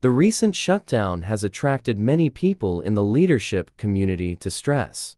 The recent shutdown has attracted many people in the leadership community to stress.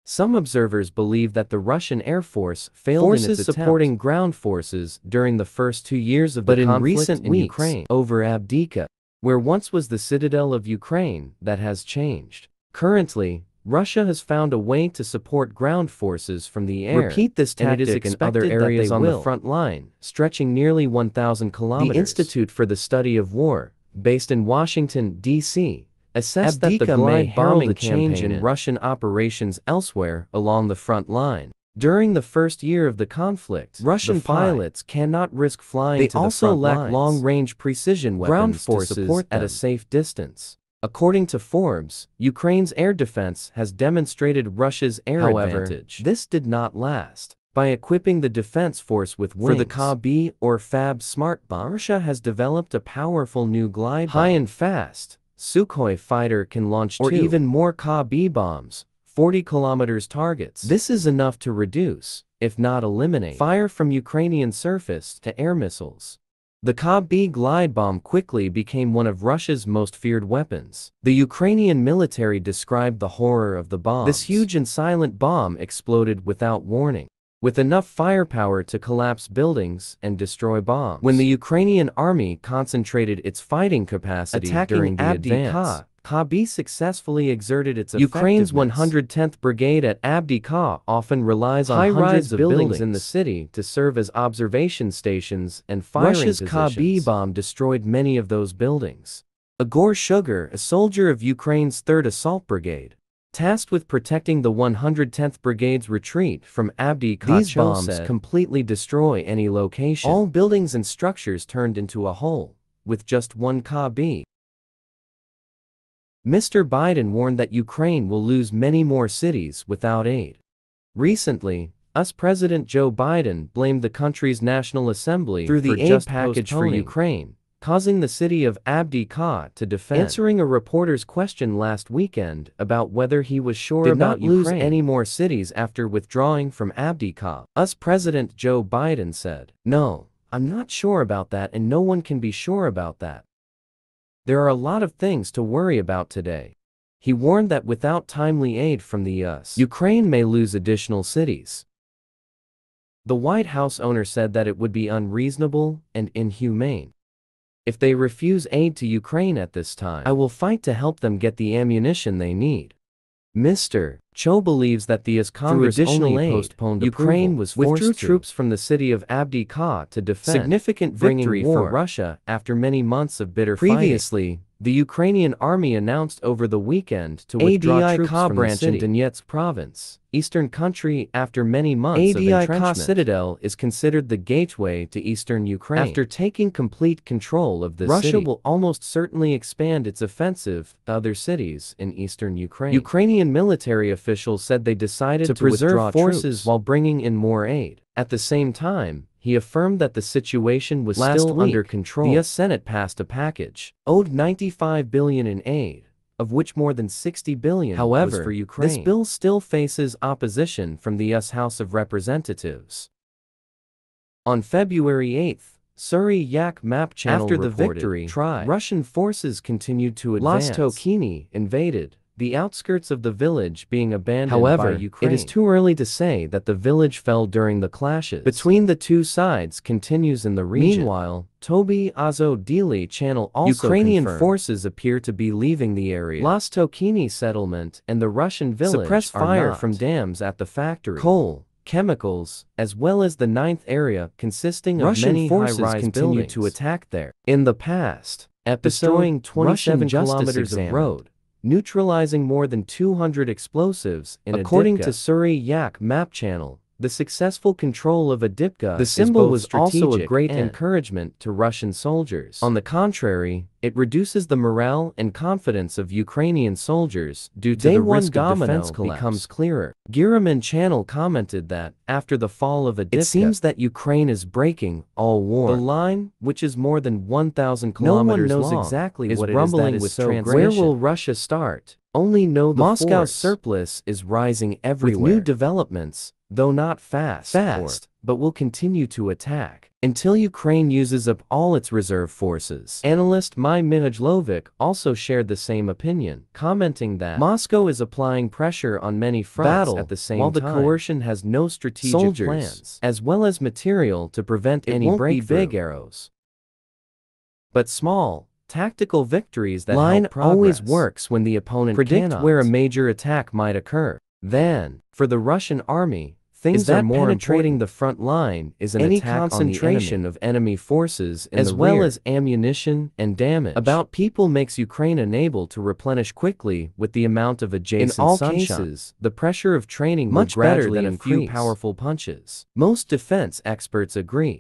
Some observers believe that the Russian Air Force failed in its supporting ground forces during the first 2 years of the conflict in Ukraine over Avdiivka, where once was the citadel of Ukraine, that has changed. Currently, Russia has found a way to support ground forces from the air. Repeat this tactic in other areas on the front line, stretching nearly 1,000 kilometers. The Institute for the Study of War, based in Washington, D.C., assessed that the glide bombing change in Russian operations elsewhere along the front line. During the first year of the conflict, Russian pilots cannot risk flying to the front lines. They also lack long-range precision weapons to support at a safe distance. According to Forbes, Ukraine's air defense has demonstrated Russia's air advantage. This did not last. By equipping the defense force with wings for the Ka-B or Fab smart bomb, Russia has developed a powerful new glide bomb. High and fast, Sukhoi fighter can launch 2 or even more Ka-B bombs, 40 kilometers targets. This is enough to reduce, if not eliminate, fire from Ukrainian surface-to-air missiles. The Ka-B glide bomb quickly became one of Russia's most feared weapons. The Ukrainian military described the horror of the bomb. This huge and silent bomb exploded without warning, with enough firepower to collapse buildings and destroy bombs. When the Ukrainian army concentrated its fighting capacity during the advance, Ka-B successfully exerted its effectiveness. Ukraine's 110th Brigade at Avdiivka often relies on hundreds of buildings in the city to serve as observation stations and firing positions. Russia's Ka-B bomb destroyed many of those buildings. Igor Sugar, a soldier of Ukraine's 3rd Assault Brigade, tasked with protecting the 110th Brigade's retreat from Avdiivka, these bombs completely destroy any location. All buildings and structures turned into a hole, with just one Ka-B. Mr. Biden warned that Ukraine will lose many more cities without aid. Recently, US President Joe Biden blamed the country's National Assembly through the aid package for Ukraine, causing the city of Avdiivka to defend. Answering a reporter's question last weekend about whether he was sure about Ukraine lose any more cities after withdrawing from Avdiivka, US President Joe Biden said, "No, I'm not sure about that, and no one can be sure about that. There are a lot of things to worry about today." He warned that without timely aid from the US, Ukraine may lose additional cities. The White House owner said that it would be unreasonable and inhumane if they refuse aid to Ukraine at this time. "I will fight to help them get the ammunition they need." Mr. Cho believes that the US Congress only postponed Ukraine was withdrew troops from the city of Avdiivka to defend, significant victory for Russia after many months of bitter fighting. Previously, the Ukrainian army announced over the weekend to withdraw troops from the city. In Donetsk province, eastern country, after many months of entrenchment. Citadel is considered the gateway to eastern Ukraine. After taking complete control of the Russia will almost certainly expand its offensive to other cities in eastern Ukraine. Ukrainian military officials said they decided to preserve forces while bringing in more aid. At the same time, he affirmed that the situation was still under control. The US Senate passed a package, owed $95 billion in aid, of which more than $60 billion was for Ukraine. This bill still faces opposition from the US House of Representatives. On February 8, Surrey Yak Map Channel after the victory, Russian forces continued to advance. Lostokini invaded, the outskirts of the village being abandoned by Ukraine. It is too early to say that the village fell during the clashes between the two sides continues in the region. Meanwhile, Toby Azodili Channel also Ukrainian forces appear to be leaving the area. Lostokini settlement and the Russian village suppress fire from dams at the factory. Coal, chemicals, as well as the 9th area consisting of many high-rise continue to attack there. In the past, destroying 27 kilometers of road, neutralizing more than 200 explosives in according to Surrey Yak Map Channel. The successful control of Avdiivka, the symbol, was also a great encouragement to Russian soldiers. On the contrary, it reduces the morale and confidence of Ukrainian soldiers due to the risk of defense collapse becomes clearer. Giraman Channel commented that, after the fall of Avdiivka, it seems that Ukraine is breaking all war. The line, which is more than 1,000 kilometers long, exactly is rumbling with so where will Russia start? Only know the Moscow's surplus is rising everywhere. With new developments, though not fast, but will continue to attack until Ukraine uses up all its reserve forces. Analyst Mai Mihajlovic also shared the same opinion, commenting that Moscow is applying pressure on many fronts at the same time, while the coercion has no strategic plans, as well as material to prevent any breakthrough. Big arrows, but small, tactical victories that line always works when the opponent predict where a major attack might occur. Then, for the Russian army, things are more penetrating the front line is an attack concentration of enemy forces as well as ammunition and damage about people makes Ukraine unable to replenish quickly with the amount of adjacent. In all cases, the pressure of training much better than a few powerful punches. Most defense experts agree.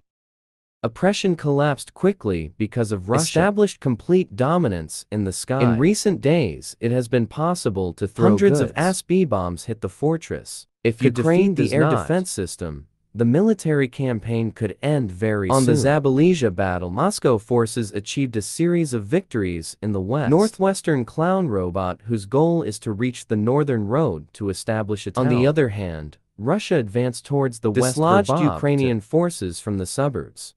Oppression collapsed quickly because of Russia established complete dominance in the sky. In recent days, it has been possible to throw hundreds of ASB bombs hit the fortress. If Ukraine defeat the air defense system, the military campaign could end very soon. On the Zaporizhzhia battle, Moscow forces achieved a series of victories in the west. Northwestern clown robot whose goal is to reach the northern road to establish a town. On the other hand, Russia advanced towards the west, dislodged Ukrainian forces from the suburbs.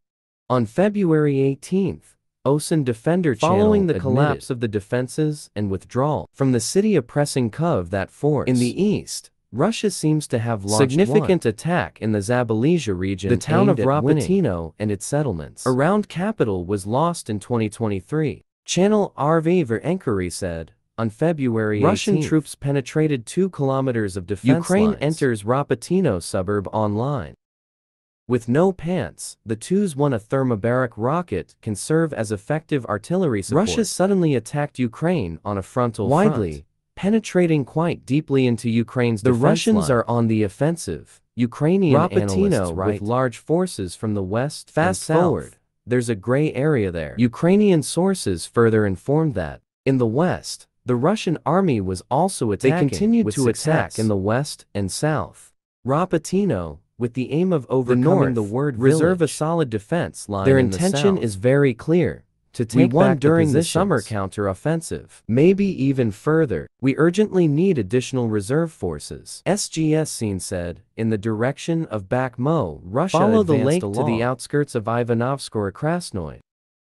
On February 18th, Osin Defender following the collapse of the defenses and withdrawal from the city oppressing Kyiv that force. In the east, Russia seems to have launched significant attack in the Zaporizhzhia region. The town of Ropatino and its settlements around capital was lost in 2023. Channel RV Verenkari said, on February 18th, Russian troops penetrated 2 kilometers of defense Ukraine lines. Enters Ropatino suburb online. With no pants, the Tu-1 thermobaric rocket can serve as effective artillery support. Russia suddenly attacked Ukraine on a frontal front, penetrating quite deeply into Ukraine's defense line. The Russians are on the offensive. Ukrainian analysts write with large forces from the west. Fast forward, there's a gray area there. Ukrainian sources further informed that, in the west, the Russian army was also attacking. They continued to attack in the west and south. Ropatino, with the aim of overcoming the word reserve a solid defense line. Their intention is very clear, to take back during the summer counter-offensive. Maybe even further. We urgently need additional reserve forces. SGS Scene said, in the direction of Bakhmut, Russia follow the lake to the outskirts of Ivanovskoye-Krasnoye.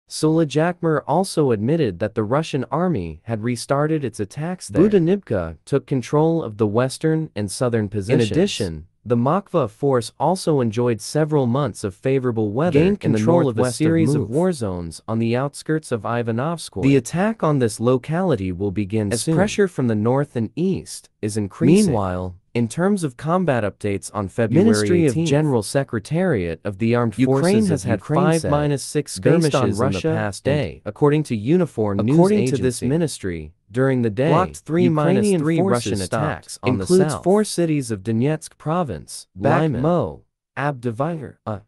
Solojakmir also admitted that the Russian army had restarted its attacks there. Avdiivka took control of the western and southern positions. In addition, the Moskva force also enjoyed several months of favorable weather, gained control of a series of war zones on the outskirts of Ivanovskoye. The attack on this locality will begin soon, as pressure from the north and east is increasing. Meanwhile, in terms of combat updates on February 18th, Ministry of General Secretariat of the Armed Forces Ukraine has had 5-6 skirmishes on Russia in the past day, according to Unifor News According Agency. To this ministry, during the day, blocked 3-3 Russian attacks on the south. Includes 4 cities of Donetsk province, Bakhmut, Avdiivka,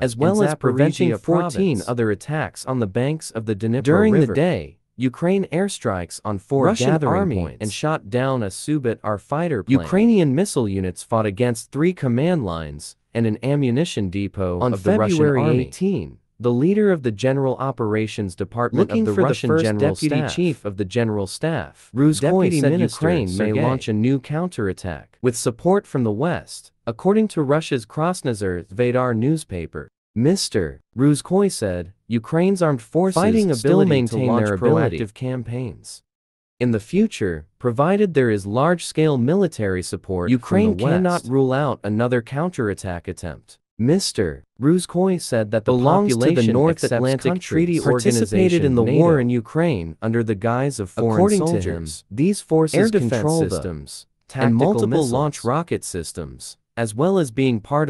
as well as preventing 14 other attacks on the banks of the Dnipro During River. The day, Ukraine airstrikes on 4 Russian gathering points and shot down a Su-24 fighter plane. Ukrainian missile units fought against 3 command lines and an ammunition depot on of the February Russian army. 18. The leader of the General Operations Department of the Russian General Deputy Chief of the General Staff, Ruzhkoy, said Ukraine may launch a new counterattack with support from the West, according to Russia's Krasnozor Zvezda newspaper. Mr. Ruzhkoy said, Ukraine's armed forces still maintain their proactive campaigns. In the future, provided there is large-scale military support, Ukraine cannot rule out another counterattack attempt. Mr. Ruzhkoy said that the belongs to the North Atlantic Treaty Organization participated in the NATO. War in Ukraine under the guise of foreign soldiers. To him, these forces air defense control systems and multiple launch rocket systems, as well as being part of